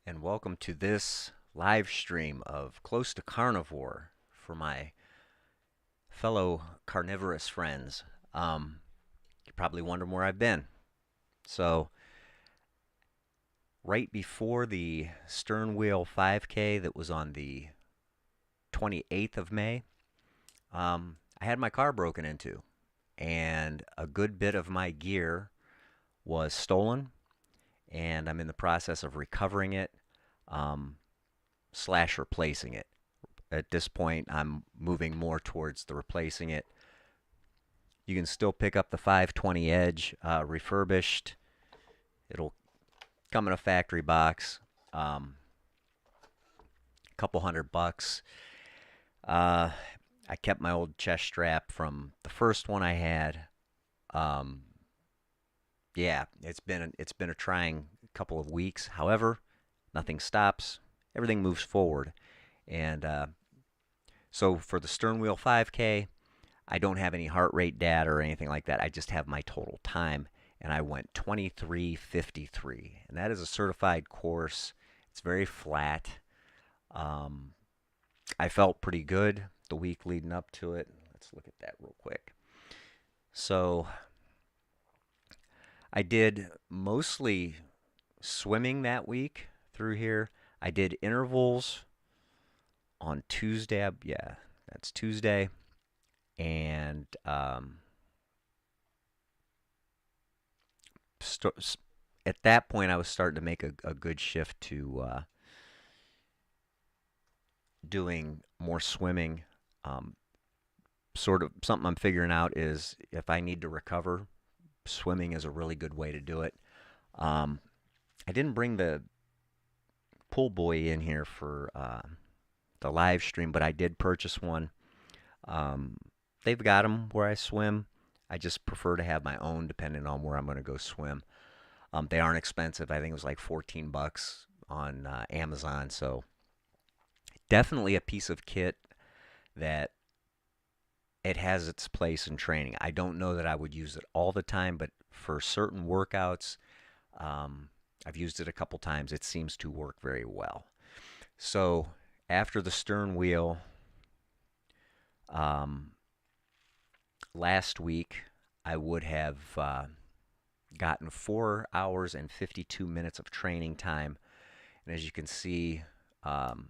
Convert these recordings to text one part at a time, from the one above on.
and welcome to this live stream of Close to Carnivore for my fellow carnivorous friends. You probably wondering where I've been. So, right before the Stern Wheel 5K that was on the 28th of May, I had my car broken into, and a good bit of my gear was stolen, and I'm in the process of recovering it. Um, slash replacing it. At this point, I'm moving more towards the replacing it. You can still pick up the 520 Edge refurbished. It'll come in a factory box, a couple $100. Uh, I kept my old chest strap from the first one I had. Um, yeah, it's been a trying couple of weeks. However, nothing stops. Everything moves forward, and so for the stern wheel 5K, I don't have any heart rate data or anything like that. I just have my total time, and I went 23:53, and that is a certified course. It's very flat. Um, I felt pretty good the week leading up to it. Let's look at that real quick. So I did mostly swimming that week through here. I did intervals on Tuesday. Yeah, that's Tuesday. And at that point, I was starting to make a good shift to doing more swimming. Um, sort of something I'm figuring out is if I need to recover, swimming is a really good way to do it. Um, I didn't bring the pool boy in here for the live stream, but I did purchase one. Um, they've got them where I swim. I just prefer to have my own depending on where I'm going to go swim. They aren't expensive. I think it was like 14 bucks on Amazon. So definitely a piece of kit that it has its place in training. I don't know that I would use it all the time, but for certain workouts, um, I've used it a couple times. It seems to work very well. So after the stern wheel, um, last week I would have gotten 4 hours and 52 minutes of training time. And as you can see, um,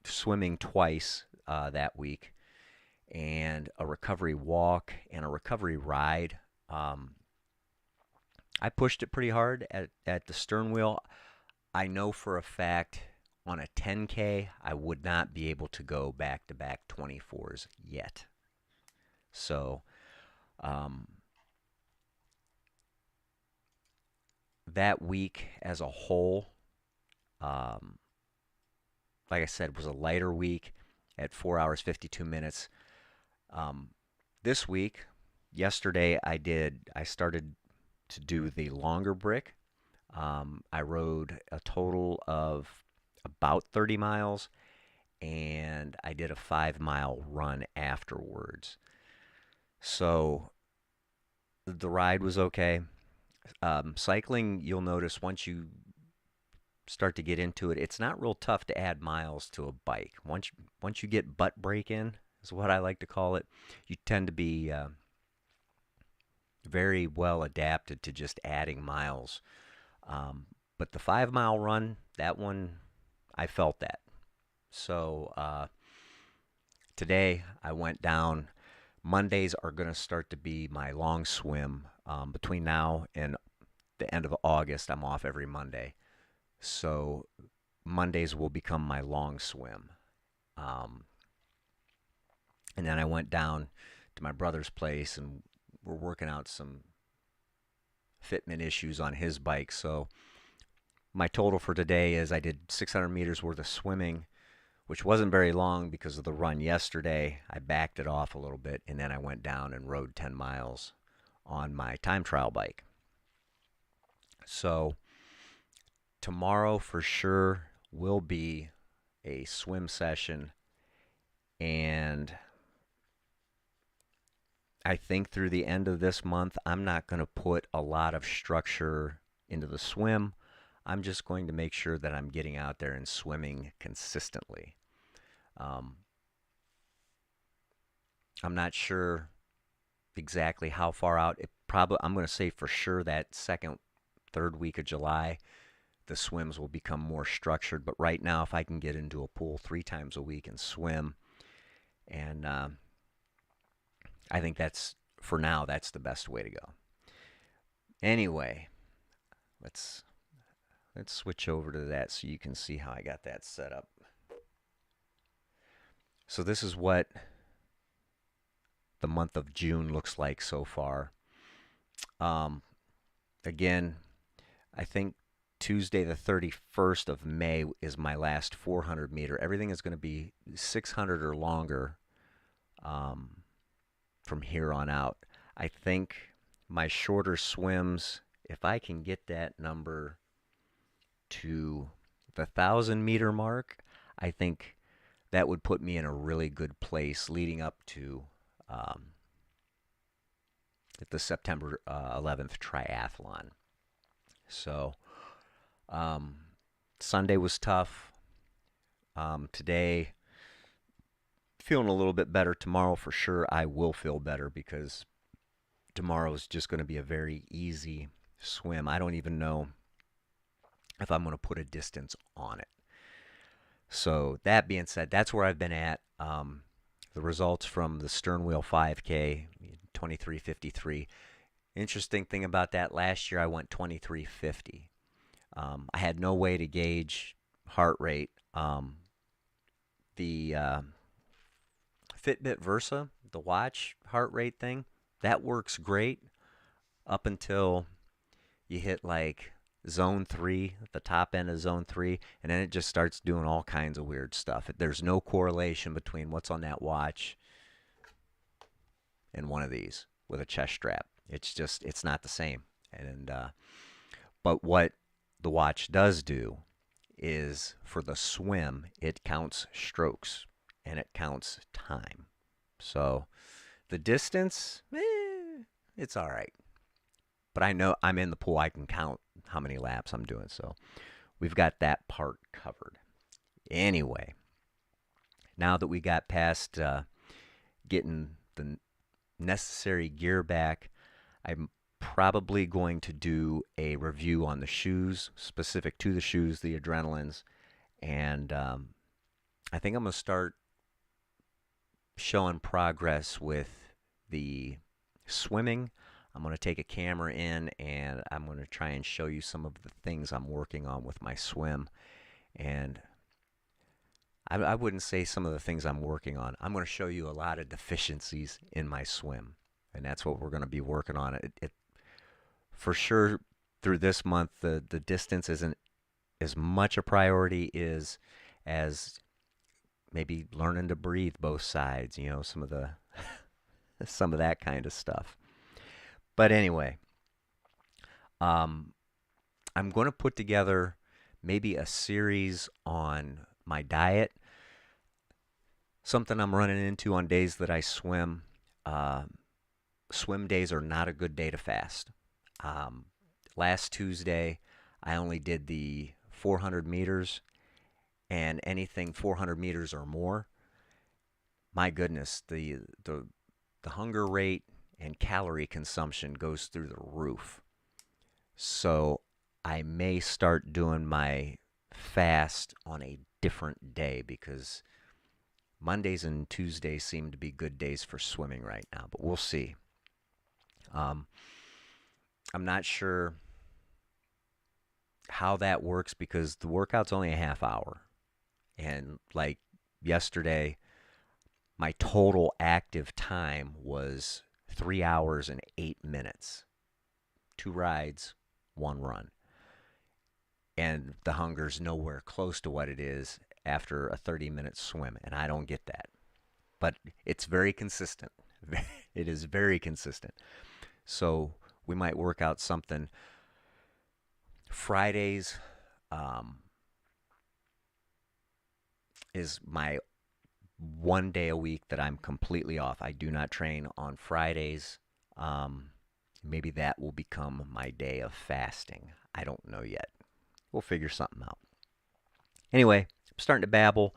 swimming twice that week, and a recovery walk and a recovery ride. Um, I pushed it pretty hard at the stern wheel. I know for a fact on a 10K, I would not be able to go back to back 24s yet. So, um, that week as a whole, um, like I said, was a lighter week at 4 hours 52 minutes. Um, this week, yesterday, I started to do the longer brick. I rode a total of about 30 miles, and I did a 5 mile run afterwards. So the ride was okay. Cycling, you'll notice once you start to get into it, it's not real tough to add miles to a bike. Once you get butt break in, is what I like to call it, you tend to be very well adapted to just adding miles. But the 5 mile run, that one, I felt that. So today I went down. Mondays are going to start to be my long swim. Between now and the end of August, I'm off every Monday. So Mondays will become my long swim. Um, and then I went down to my brother's place and we're working out some fitment issues on his bike. So my total for today is I did 600 meters worth of swimming, which wasn't very long because of the run yesterday. I backed it off a little bit, and then I went down and rode 10 miles on my time trial bike. So tomorrow for sure will be a swim session, and I think through the end of this month, I'm not going to put a lot of structure into the swim. I'm just going to make sure that I'm getting out there and swimming consistently. Um, I'm not sure exactly how far out. I'm going to say for sure that second, third week of July, the swims will become more structured. But right now, if I can get into a pool 3 times a week and swim, and I think that's for now, that's the best way to go. Anyway, let's let's switch over to that so you can see how I got that set up. So this is what the month of June looks like so far. Um, Again, I think Tuesday, the 31st of May, is my last 400 meter. Everything is going to be 600 or longer um, from here on out. I think my shorter swims, if I can get that number to the 1,000 meter mark, I think that would put me in a really good place leading up to um, the September 11th triathlon. So um, Sunday was tough. Today, feeling a little bit better. Tomorrow, for sure, I will feel better because tomorrow is just going to be a very easy swim. I don't even know if I'm going to put a distance on it. So that being said, that's where I've been at. The results from the stern wheel 5K, 23:53. Interesting thing about that, last year I went 23:50. I had no way to gauge heart rate. The Fitbit Versa, the watch heart rate thing, that works great up until you hit like zone 3, the top end of zone 3, and then it just starts doing all kinds of weird stuff. There's no correlation between what's on that watch and one of these with a chest strap. It's not the same. And but what the watch does do is for the swim, it counts strokes and it counts time. So the distance, it's all right. But I know I'm in the pool. I can count how many laps I'm doing. So we've got that part covered. Anyway, now that we got past getting the necessary gear back, I'm probably going to do a review on the shoes, specific to the shoes, the Adrenalines. And I think I'm going to start showing progress with the swimming. I'm going to take a camera in and I'm going to try and show you some of the things I'm working on with my swim. And I wouldn't say some of the things I'm working on. I'm going to show you a lot of deficiencies in my swim. And that's what we're going to be working on. It for sure through this month, the distance isn't as much a priority as maybe learning to breathe both sides, some of the some of that kind of stuff. But anyway, I'm going to put together maybe a series on my diet, something I'm running into on days that I swim. Swim days are not a good day to fast. Last Tuesday, I only did the 400 meters, and anything 400 meters or more, my goodness, the hunger rate and calorie consumption goes through the roof. So I may start doing my fast on a different day because Mondays and Tuesdays seem to be good days for swimming right now, but we'll see. I'm not sure how that works because the workout's only a half hour. And like yesterday, my total active time was 3 hours and 8 minutes. 2 rides, 1 run. And the hunger's nowhere close to what it is after a 30-minute swim, and I don't get that. But it's very consistent. It is very consistent. So we might work out something. Fridays is my one day a week that I'm completely off. I do not train on Fridays. Maybe that will become my day of fasting. I don't know yet. We'll figure something out. Anyway, I'm starting to babble.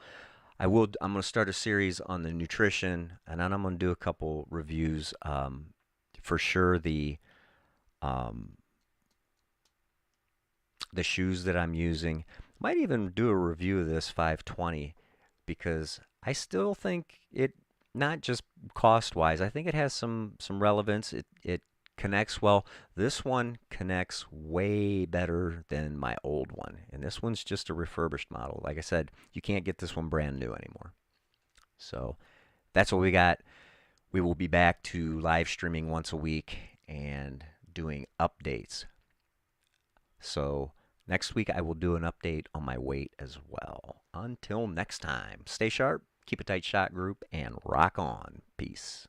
I'm going to start a series on the nutrition, and then I'm going to do a couple reviews. For sure, um, the shoes that I'm using. Might even do a review of this 520 because I still think it, not just cost wise, I think it has some relevance. It connects well. This one connects way better than my old one, and this one's just a refurbished model. Like I said, you can't get this one brand new anymore. So that's what we got. We will be back to live streaming once a week and doing updates. So next week I will do an update on my weight as well. Until next time, stay sharp, keep a tight shot group, and rock on. Peace.